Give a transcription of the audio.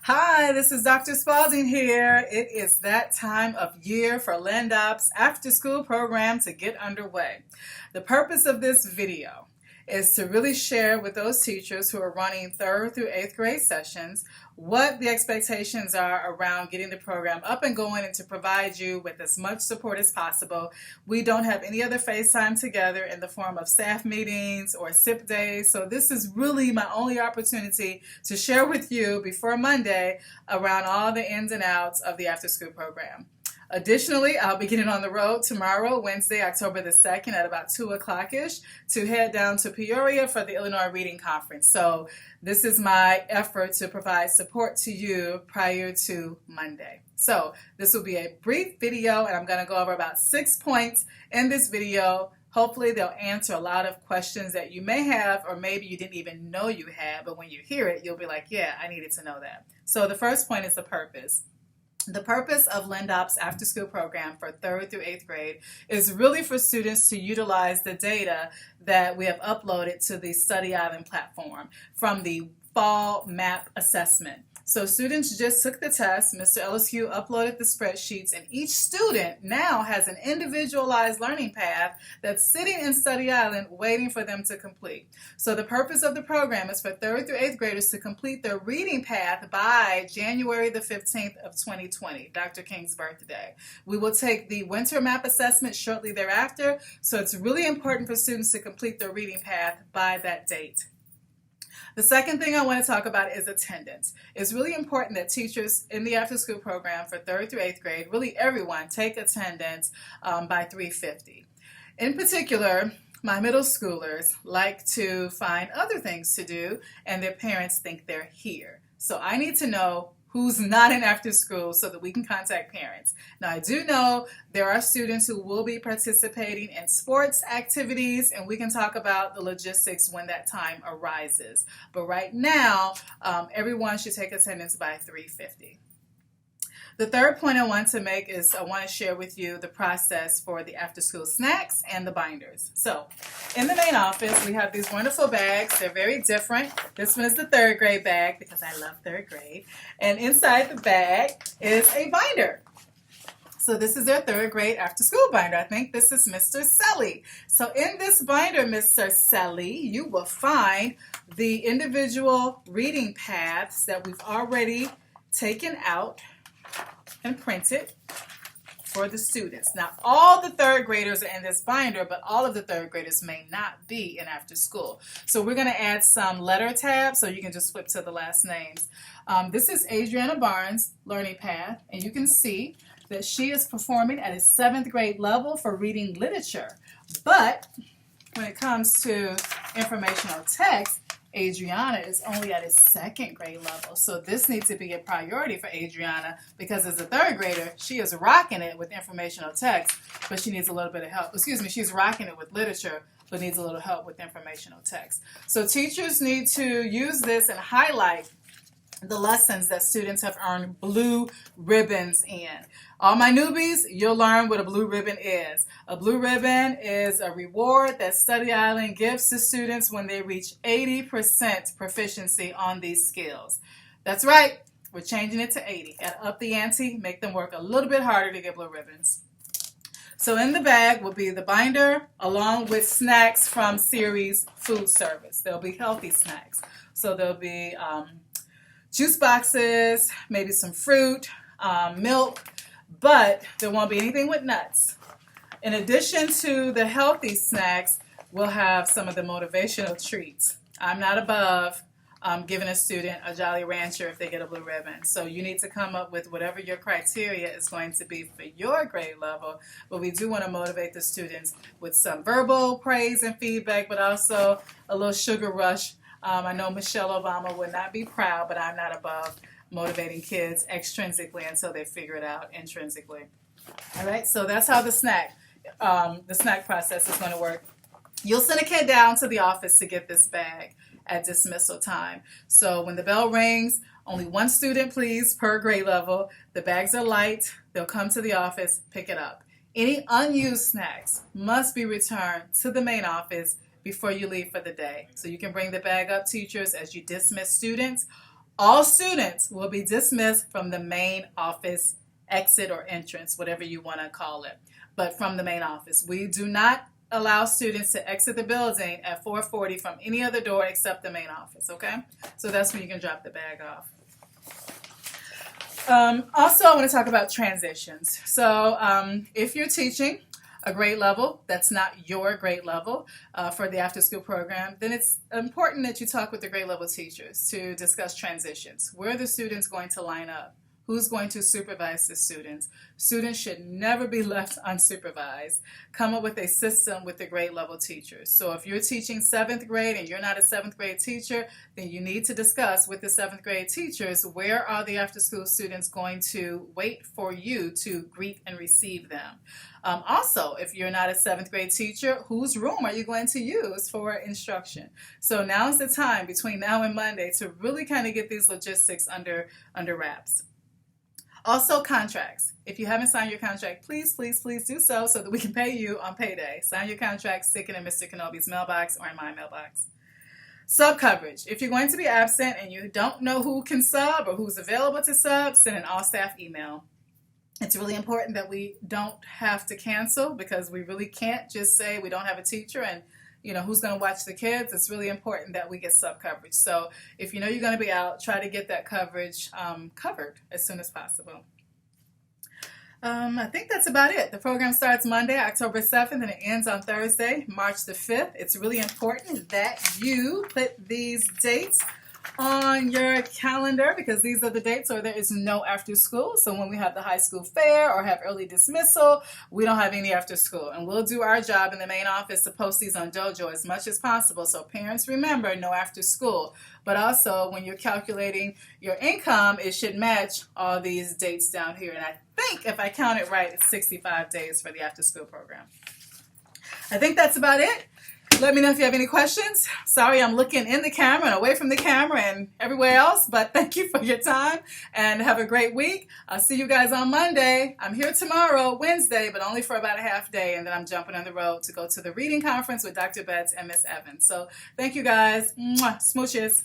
Hi, this is Dr. Spalding here. It is that time of year for LendOp's after-school program to get underway. The purpose of this video is to really share with those teachers who are running 3rd through 8th grade sessions what the expectations are around getting the program up and going and to provide you with as much support as possible. We don't have any other FaceTime together in the form of staff meetings or SIP days, so this is really my only opportunity to share with you before Monday around all the ins and outs of the after-school program. Additionally, I'll be getting on the road tomorrow, Wednesday, October the 2nd at about 2 o'clock-ish to head down to Peoria for the Illinois Reading Conference. So this is my effort to provide support to you prior to Monday. So this will be a brief video, and I'm going to go over about 6 points in this video. Hopefully they'll answer a lot of questions that you may have, or maybe you didn't even know you had, but when you hear it, you'll be like, yeah, I needed to know that. So the first point is the purpose. The purpose of LendOp's after-school program for 3rd through 8th grade is really for students to utilize the data that we have uploaded to the Study Island platform from the fall map assessment. So students just took the test, Mr. LSQ uploaded the spreadsheets, and each student now has an individualized learning path that's sitting in Study Island waiting for them to complete. So the purpose of the program is for 3rd through 8th graders to complete their reading path by January the 15th of 2020, Dr. King's birthday. We will take the winter map assessment shortly thereafter, so it's really important for students to complete their reading path by that date. The second thing I want to talk about is attendance. It's really important that teachers in the after-school program for 3rd through 8th grade, really everyone, take attendance by 3:50. In particular, my middle schoolers like to find other things to do, and their parents think they're here. So I need to know who's not in after school so that we can contact parents. Now, I do know there are students who will be participating in sports activities, and we can talk about the logistics when that time arises. But right now, everyone should take attendance by 3:50. The third point I want to make is I want to share with you the process for the after-school snacks and the binders. So in the main office, we have these wonderful bags. They're very different. This one is the 3rd grade bag because I love 3rd grade. And inside the bag is a binder. So this is their 3rd grade after-school binder. I think this is Mr. Selly. So in this binder, Mr. Selly, you will find the individual reading paths that we've already taken out and printed for the students. Now, all the 3rd graders are in this binder, but all of the 3rd graders may not be in after school. So we're going to add some letter tabs, so you can just flip to the last names. This is Adriana Barnes' learning path, and you can see that she is performing at a 7th grade level for reading literature. But when it comes to informational text, Adriana is only at a 2nd grade level. So this needs to be a priority for Adriana because as a 3rd grader, she is rocking it with informational text, but she needs a little bit of help. She's rocking it with literature, but needs a little help with informational text. So teachers need to use this and highlight the lessons that students have earned blue ribbons in. All my newbies, you'll learn what a blue ribbon is. A blue ribbon is a reward that Study Island gives to students when they reach 80% proficiency on these skills. That's right, we're changing it to 80. Gotta up the ante, make them work a little bit harder to get blue ribbons. So in the bag will be the binder along with snacks from Series Food Service. There'll be healthy snacks. So there'll be juice boxes, maybe some fruit, milk, but there won't be anything with nuts. In addition to the healthy snacks, we'll have some of the motivational treats. I'm not above giving a student a Jolly Rancher if they get a blue ribbon. So you need to come up with whatever your criteria is going to be for your grade level, but we do want to motivate the students with some verbal praise and feedback, but also a little sugar rush. I know Michelle Obama would not be proud, but I'm not above motivating kids extrinsically until they figure it out intrinsically. All right, so that's how the snack process is going to work. You'll send a kid down to the office to get this bag at dismissal time. So when the bell rings, only one student, please, per grade level. The bags are light. They'll come to the office, pick it up. Any unused snacks must be returned to the main office before you leave for the day. So you can bring the bag up, teachers, as you dismiss students. All students will be dismissed from the main office exit or entrance, whatever you want to call it, but from the main office. We do not allow students to exit the building at 4:40 from any other door except the main office, okay? So that's when you can drop the bag off. Also, I want to talk about transitions. So if you're teaching a grade level that's not your grade level for the after-school program, then it's important that you talk with the grade level teachers to discuss transitions. Where are the students going to line up? Who's going to supervise the students? Students should never be left unsupervised. Come up with a system with the grade level teachers. So if you're teaching 7th grade and you're not a 7th grade teacher, then you need to discuss with the 7th grade teachers, where are the after school students going to wait for you to greet and receive them? Also, if you're not a 7th grade teacher, whose room are you going to use for instruction? So now's the time between now and Monday to really kind of get these logistics under wraps. Also, contracts. If you haven't signed your contract, please do so that we can pay you on payday. Sign your contract, stick it in Mr. Kenobi's mailbox or in my mailbox. Sub coverage. If you're going to be absent and you don't know who can sub or who's available to sub, send an all-staff email. It's really important that we don't have to cancel, because we really can't just say we don't have a teacher and who's going to watch the kids. It's really important that we get sub coverage. So if you know you're going to be out, try to get that coverage covered as soon as possible. I think that's about it. The program starts Monday, October 7th, and it ends on Thursday, March the 5th. It's really important that you put these dates on your calendar, because these are the dates or there is no after school. So when we have the high school fair or have early dismissal, we don't have any after school, and we'll do our job in the main office to post these on Dojo as much as possible, so parents remember no after school. But also, when you're calculating your income, it should match all these dates down here, and I think if I count it right, it's 65 days for the after school program. I think that's about it. Let me know if you have any questions. Sorry, I'm looking in the camera and away from the camera and everywhere else, but thank you for your time and have a great week. I'll see you guys on Monday. I'm here tomorrow, Wednesday, but only for about a half day, and then I'm jumping on the road to go to the reading conference with Dr. Betts and Miss Evans. So thank you guys. Mwah. Smooches.